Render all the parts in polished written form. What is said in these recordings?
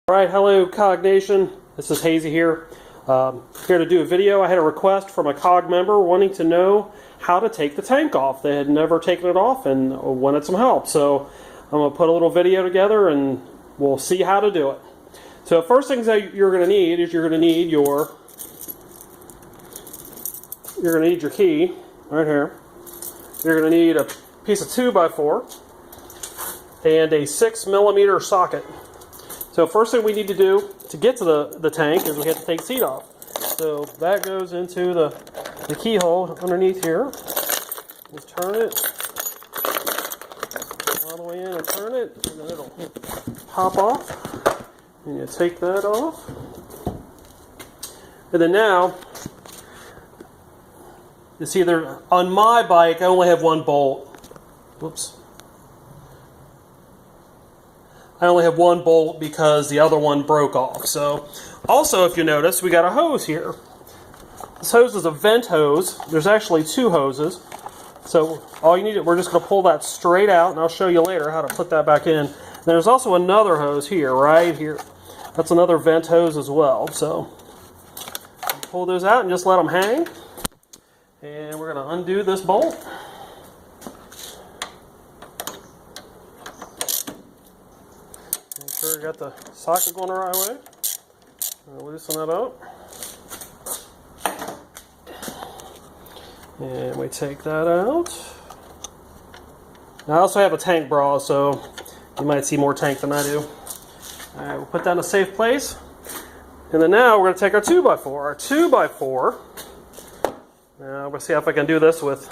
Alright, hello Cog Nation, this is Hazy here. Here to do a video. I had a request from a Cog member wanting to know how to take the tank off. They had never taken it off and wanted some help. So I'm going to put a little video together and we'll see how to do it. So first things that you're going to need is you're going to need your key right here. You're going to need a piece of 2x4 and a 6mm socket. So first thing we need to do to get to the tank is we have to take the seat off. So that goes into the keyhole underneath here. You turn it all the way in and turn it, and then it'll pop off. And you take that off. And then now, you see there, on my bike I only have one bolt. Whoops. I only have one bolt because the other one broke off. So, also if you notice, we got a hose here. This hose is a vent hose. There's actually two hoses. So all you need, we're just going to pull that straight out, and I'll show you later how to put that back in. There's also another hose here, right here. That's another vent hose as well. So pull those out and just let them hang. And we're going to undo this bolt. Make sure you got the socket going the right way. Loosen that up. And we take that out. Now I also have a tank bra, so you might see more tank than I do. Alright, we'll put that in a safe place. And then now we're going to take our 2x4. Our 2x4. Now we'll see if I can do this with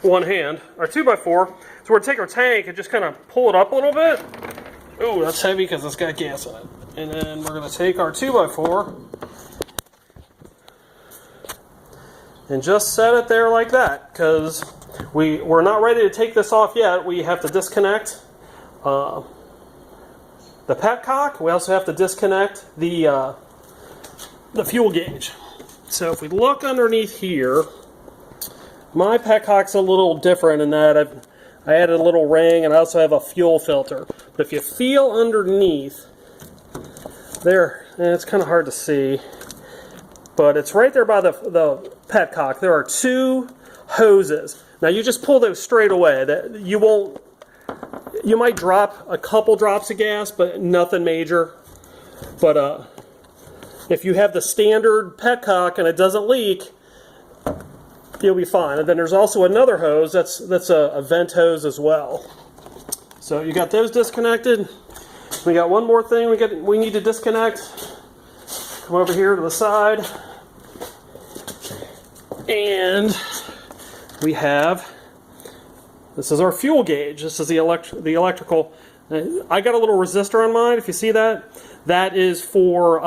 one hand. Our 2x4. So we're going to take our tank and just kind of pull it up a little bit. Ooh, that's heavy because it's got gas in it. And then we're going to take our 2x4 and just set it there like that, because we're not ready to take this off yet. We have to disconnect the petcock. We also have to disconnect the fuel gauge. So if we look underneath here, my petcock's a little different in that I added a little ring, and I also have a fuel filter. But if you feel underneath there, it's kind of hard to see, but it's right there by the petcock. There are two hoses. Now you just pull those straight away. That you might drop a couple drops of gas, but nothing major. But if you have the standard petcock and it doesn't leak, you'll be fine. And then there's also another hose that's a vent hose as well. So you got those disconnected. We got one more thing we need to disconnect. Come over here to the side. And we have, this is our fuel gauge. This is the electrical. I got a little resistor on mine, if you see that. That is for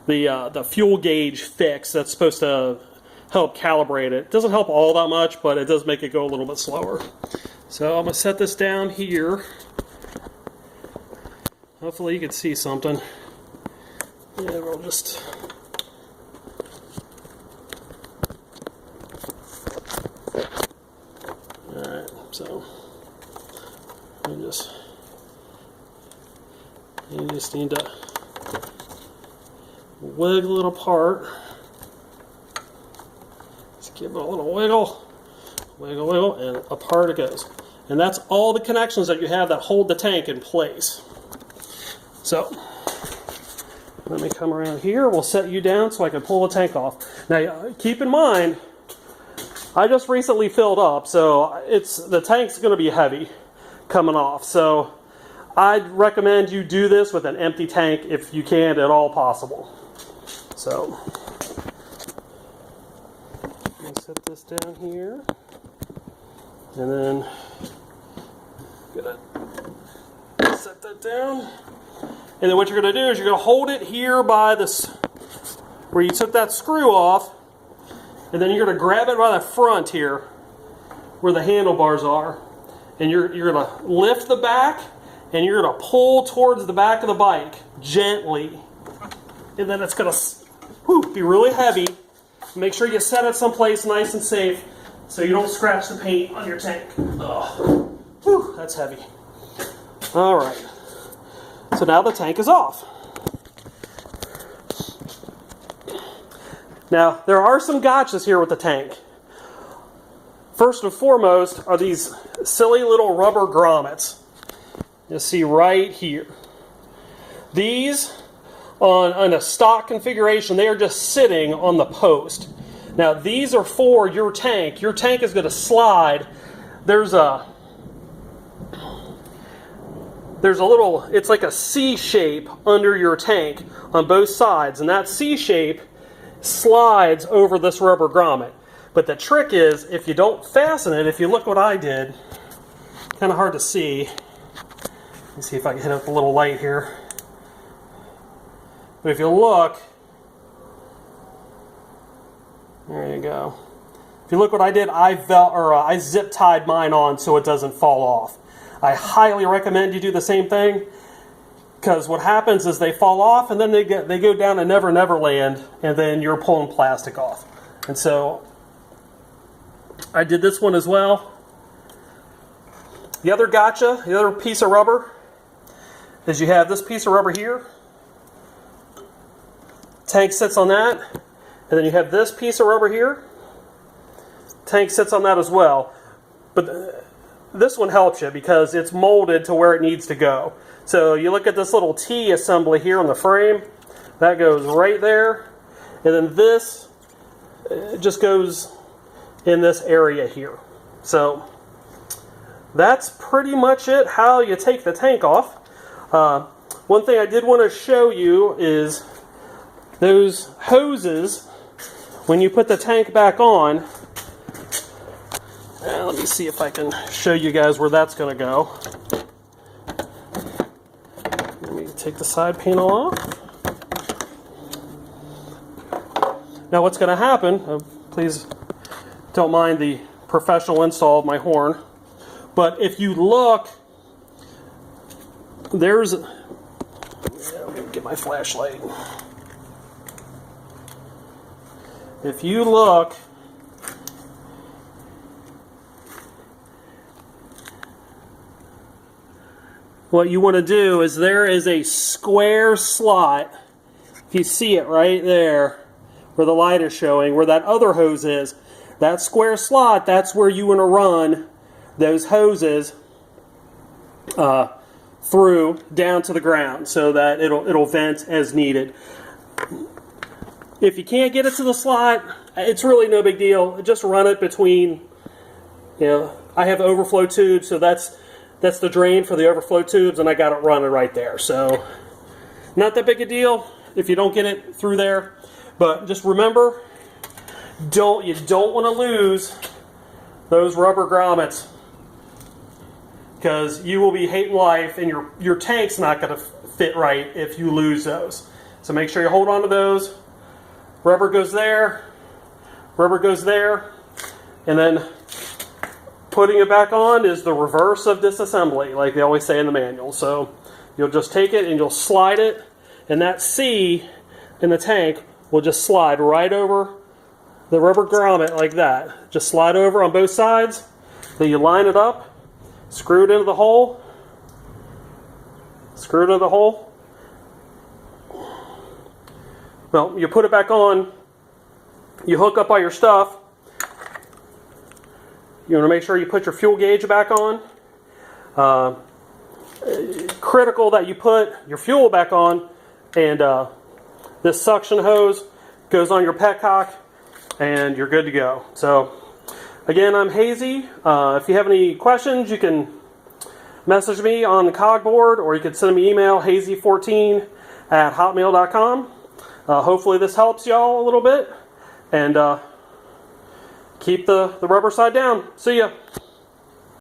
the fuel gauge fix. That's supposed to help calibrate it. It doesn't help all that much, but it does make it go a little bit slower. So I'm going to set this down here. Hopefully you can see something. Yeah, we'll just... Alright, so you just need to wiggle it apart. Just give it a little wiggle. Wiggle, wiggle, and apart it goes. And that's all the connections that you have that hold the tank in place. So, let me come around here. We'll set you down so I can pull the tank off. Now, keep in mind, I just recently filled up, so the tank's going to be heavy coming off. So, I'd recommend you do this with an empty tank if you can at all possible. So, let me set this down here. And then gonna set that down. And then what you're going to do is you're going to hold it here by this, where you took that screw off, and then you're going to grab it by the front here, where the handlebars are, and you're going to lift the back, and you're going to pull towards the back of the bike gently, and then it's going to be really heavy. Make sure you set it someplace nice and safe, so you don't scratch the paint on your tank. Ugh. Whew, that's heavy. Alright, so now the tank is off. Now, there are some gotchas here with the tank. First and foremost are these silly little rubber grommets. You'll see right here. These, on a stock configuration, they are just sitting on the post. Now, these are for your tank. Your tank is going to slide. There's a little, it's like a C shape under your tank on both sides, and that C shape slides over this rubber grommet. But the trick is, if you don't fasten it, if you look what I did, kind of hard to see. Let me see if I can hit it with a little light here. But if you look, there you go. If you look what I did, I zip tied mine on so it doesn't fall off. I highly recommend you do the same thing, because what happens is they fall off and then they go down to Never Never Land, and then you're pulling plastic off. And so I did this one as well. The other gotcha, the other piece of rubber, is you have this piece of rubber here. Tank sits on that. And then you have this piece of rubber here. Tank sits on that as well. But this one helps you because it's molded to where it needs to go. So you look at this little T assembly here on the frame. That goes right there. And then this just goes in this area here. So that's pretty much it, how you take the tank off. One thing I did want to show you is those hoses. When you put the tank back on, let me see if I can show you guys where that's going to go. Let me take the side panel off. Now what's going to happen, please don't mind the professional install of my horn, but if you look, there's, let me get my flashlight. If you look, what you want to do is there is a square slot. If you see it right there, where the light is showing, where that other hose is, that square slot, that's where you want to run those hoses through down to the ground so that it'll vent as needed. If you can't get it to the slot, it's really no big deal. Just run it between, I have overflow tubes, so that's the drain for the overflow tubes, and I got it running right there. So not that big a deal if you don't get it through there. But just remember, you don't want to lose those rubber grommets, because you will be hating life, and your tank's not going to fit right if you lose those. So make sure you hold on to those. Rubber goes there, and then putting it back on is the reverse of disassembly, like they always say in the manual. So you'll just take it and you'll slide it, and that C in the tank will just slide right over the rubber grommet like that. Just slide over on both sides. Then you line it up, screw it into the hole, Well, you put it back on, you hook up all your stuff. You want to make sure you put your fuel gauge back on. Critical that you put your fuel back on, and this suction hose goes on your petcock, and you're good to go. So, again, I'm Hazy. If you have any questions, you can message me on the cog board, or you can send me email, hazy14@hotmail.com. Hopefully this helps y'all a little bit, and keep the rubber side down. See ya.